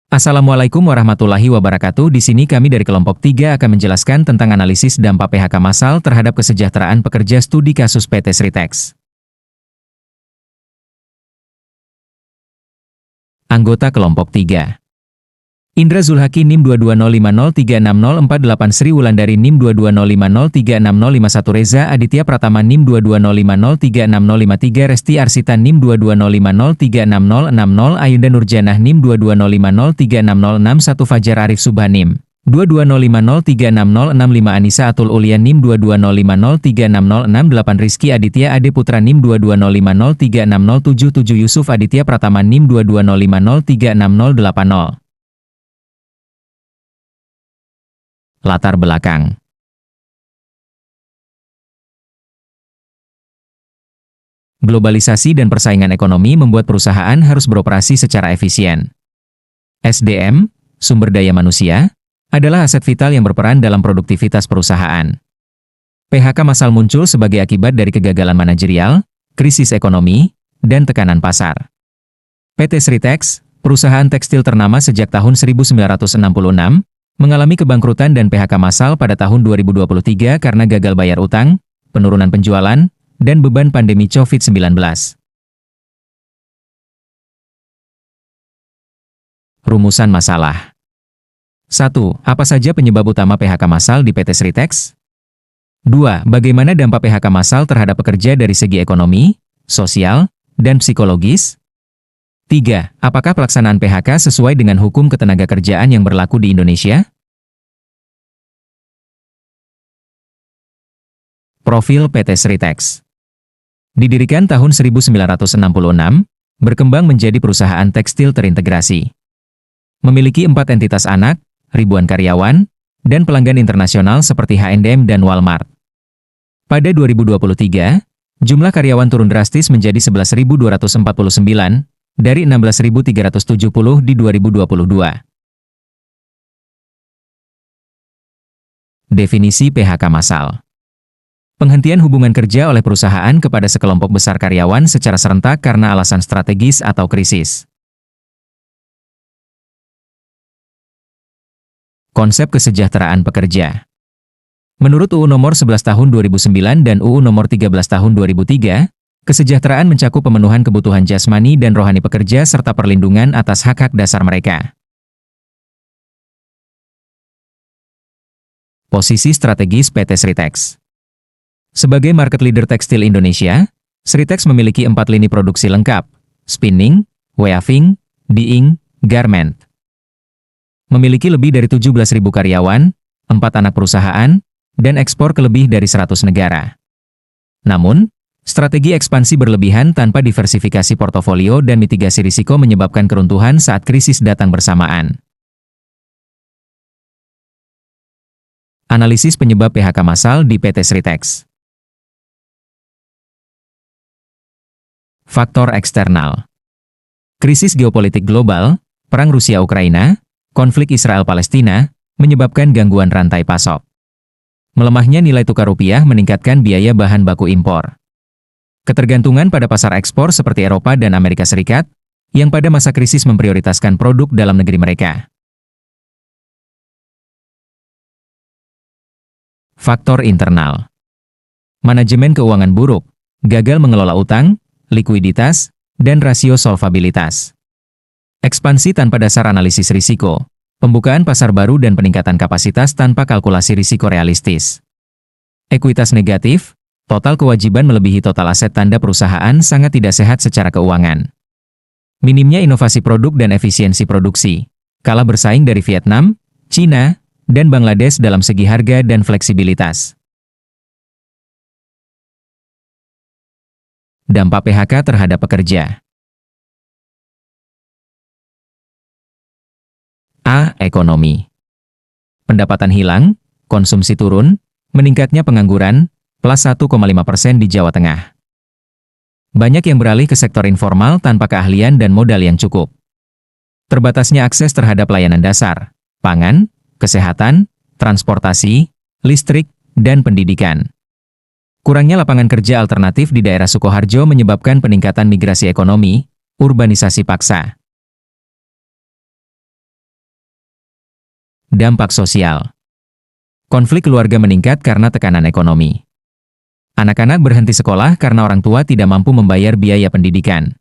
Assalamualaikum warahmatullahi wabarakatuh. Di sini kami dari kelompok 3 akan menjelaskan tentang analisis dampak PHK massal terhadap kesejahteraan pekerja studi kasus PT Sritex. Anggota kelompok 3. Indra Zulhaki NIM 22050360048 Sri Wulandari NIM 22050360051 Reza Aditya Pratama NIM 22050360053 Resti Arsita NIM 22050360060 Ayunda Nurjanah NIM 22050360061 Fajar Arif Subhan NIM 22050360065 Anissa Atul Ulia NIM 22050360068 Rizky Aditya Ade Putra NIM 22050360077 Yusuf Aditya Pratama NIM 22050360080. Latar belakang. Globalisasi dan persaingan ekonomi membuat perusahaan harus beroperasi secara efisien. SDM, sumber daya manusia, adalah aset vital yang berperan dalam produktivitas perusahaan. PHK massal muncul sebagai akibat dari kegagalan manajerial, krisis ekonomi, dan tekanan pasar. PT Sritex, perusahaan tekstil ternama sejak tahun 1966, mengalami kebangkrutan dan PHK massal pada tahun 2023 karena gagal bayar utang, penurunan penjualan, dan beban pandemi COVID-19. Rumusan masalah. 1. Apa saja penyebab utama PHK massal di PT Sritex? 2. Bagaimana dampak PHK massal terhadap pekerja dari segi ekonomi, sosial, dan psikologis? 3. Apakah pelaksanaan PHK sesuai dengan hukum ketenagakerjaan yang berlaku di Indonesia? Profil PT Sritex. Didirikan tahun 1966, berkembang menjadi perusahaan tekstil terintegrasi. Memiliki 4 entitas anak, ribuan karyawan, dan pelanggan internasional seperti H&M dan Walmart. Pada 2023, jumlah karyawan turun drastis menjadi 11.249, dari 16.370 di 2022. Definisi PHK massal. Penghentian hubungan kerja oleh perusahaan kepada sekelompok besar karyawan secara serentak karena alasan strategis atau krisis. Konsep kesejahteraan pekerja. Menurut UU Nomor 11 Tahun 2009 dan UU Nomor 13 Tahun 2003, kesejahteraan mencakup pemenuhan kebutuhan jasmani dan rohani pekerja serta perlindungan atas hak-hak dasar mereka. Posisi strategis PT Sritex. Sebagai market leader tekstil Indonesia, Sritex memiliki 4 lini produksi lengkap: spinning, weaving, dyeing, garment. Memiliki lebih dari 17.000 karyawan, 4 anak perusahaan, dan ekspor ke lebih dari 100 negara. Namun, strategi ekspansi berlebihan tanpa diversifikasi portofolio dan mitigasi risiko menyebabkan keruntuhan saat krisis datang bersamaan. Analisis penyebab PHK massal di PT Sritex. Faktor eksternal. Krisis geopolitik global, perang Rusia-Ukraina, konflik Israel-Palestina, menyebabkan gangguan rantai pasok. Melemahnya nilai tukar rupiah meningkatkan biaya bahan baku impor. Ketergantungan pada pasar ekspor seperti Eropa dan Amerika Serikat, yang pada masa krisis memprioritaskan produk dalam negeri mereka. Faktor internal. Manajemen keuangan buruk, gagal mengelola utang, likuiditas, dan rasio solvabilitas. Ekspansi tanpa dasar analisis risiko, pembukaan pasar baru dan peningkatan kapasitas tanpa kalkulasi risiko realistis. Ekuitas negatif, total kewajiban melebihi total aset tanda perusahaan sangat tidak sehat secara keuangan. Minimnya inovasi produk dan efisiensi produksi, kalah bersaing dari Vietnam, China, dan Bangladesh dalam segi harga dan fleksibilitas. Dampak PHK terhadap pekerja. A. Ekonomi. Pendapatan hilang, konsumsi turun, meningkatnya pengangguran, plus 1,5% di Jawa Tengah. Banyak yang beralih ke sektor informal tanpa keahlian dan modal yang cukup. Terbatasnya akses terhadap layanan dasar, pangan, kesehatan, transportasi, listrik, dan pendidikan. Kurangnya lapangan kerja alternatif di daerah Sukoharjo menyebabkan peningkatan migrasi ekonomi, urbanisasi paksa. Dampak sosial. Konflik keluarga meningkat karena tekanan ekonomi. Anak-anak berhenti sekolah karena orang tua tidak mampu membayar biaya pendidikan.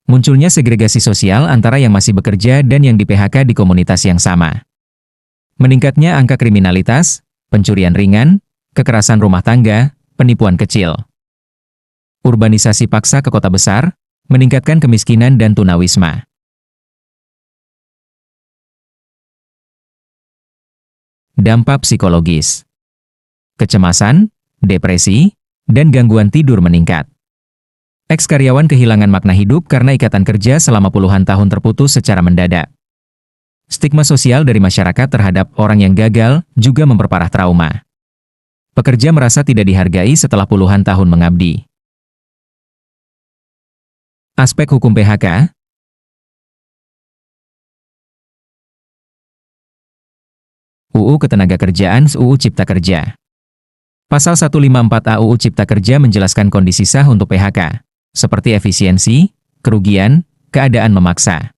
Munculnya segregasi sosial antara yang masih bekerja dan yang di-PHK di komunitas yang sama. Meningkatnya angka kriminalitas, pencurian ringan, kekerasan rumah tangga, penipuan kecil. Urbanisasi paksa ke kota besar, meningkatkan kemiskinan dan tunawisma. Dampak psikologis. Kecemasan, depresi, dan gangguan tidur meningkat. Eks-karyawan kehilangan makna hidup karena ikatan kerja selama puluhan tahun terputus secara mendadak. Stigma sosial dari masyarakat terhadap orang yang gagal juga memperparah trauma. Pekerja merasa tidak dihargai setelah puluhan tahun mengabdi. Aspek hukum PHK. UU Ketenagakerjaan UU Cipta Kerja. Pasal 154A UU Cipta Kerja menjelaskan kondisi sah untuk PHK, seperti efisiensi, kerugian, keadaan memaksa.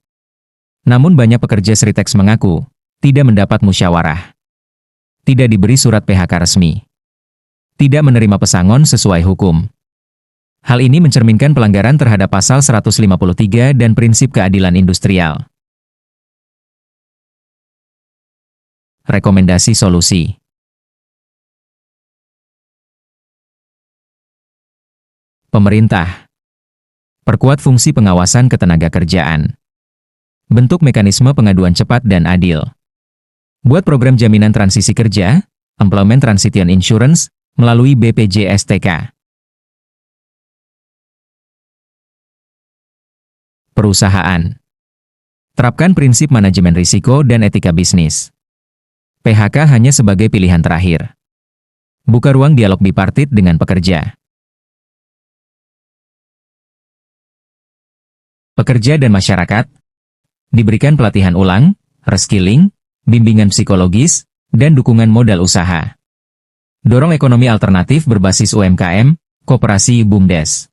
Namun banyak pekerja Sritex mengaku tidak mendapat musyawarah, tidak diberi surat PHK resmi, tidak menerima pesangon sesuai hukum. Hal ini mencerminkan pelanggaran terhadap pasal 153 dan prinsip keadilan industrial. Rekomendasi solusi. Pemerintah. Perkuat fungsi pengawasan ketenagakerjaan. Bentuk mekanisme pengaduan cepat dan adil. Buat program jaminan transisi kerja, Employment Transition Insurance, melalui BPJS TK. Perusahaan. Terapkan prinsip manajemen risiko dan etika bisnis. PHK hanya sebagai pilihan terakhir. Buka ruang dialog bipartit dengan pekerja. Pekerja dan masyarakat diberikan pelatihan ulang, reskilling, bimbingan psikologis, dan dukungan modal usaha. Dorong ekonomi alternatif berbasis UMKM, Koperasi BUMDes.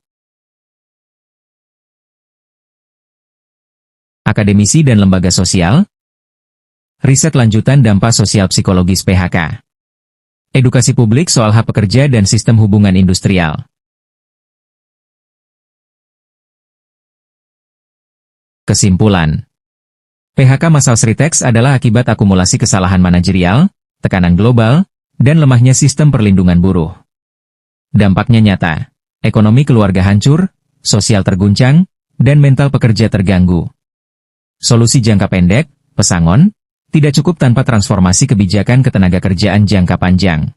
Akademisi dan lembaga sosial. Riset lanjutan dampak sosial psikologis PHK. Edukasi publik soal hak pekerja dan sistem hubungan industrial. Kesimpulan. PHK massal Sritex adalah akibat akumulasi kesalahan manajerial, tekanan global, dan lemahnya sistem perlindungan buruh. Dampaknya nyata, ekonomi keluarga hancur, sosial terguncang, dan mental pekerja terganggu. Solusi jangka pendek, pesangon, tidak cukup tanpa transformasi kebijakan ketenagakerjaan jangka panjang.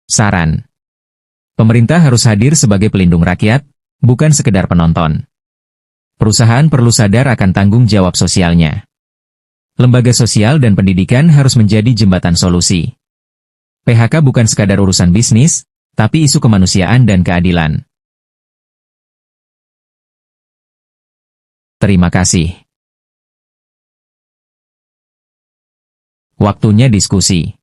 Saran. Pemerintah harus hadir sebagai pelindung rakyat, bukan sekedar penonton. Perusahaan perlu sadar akan tanggung jawab sosialnya. Lembaga sosial dan pendidikan harus menjadi jembatan solusi. PHK bukan sekadar urusan bisnis, tapi isu kemanusiaan dan keadilan. Terima kasih. Waktunya diskusi.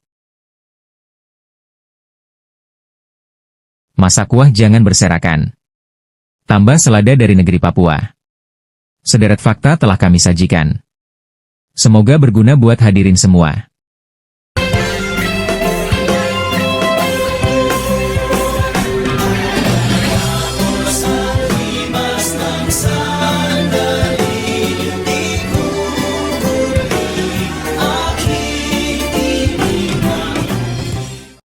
Masak kuah jangan berserakan. Tambah selada dari negeri Papua. Sederet fakta telah kami sajikan. Semoga berguna buat hadirin semua.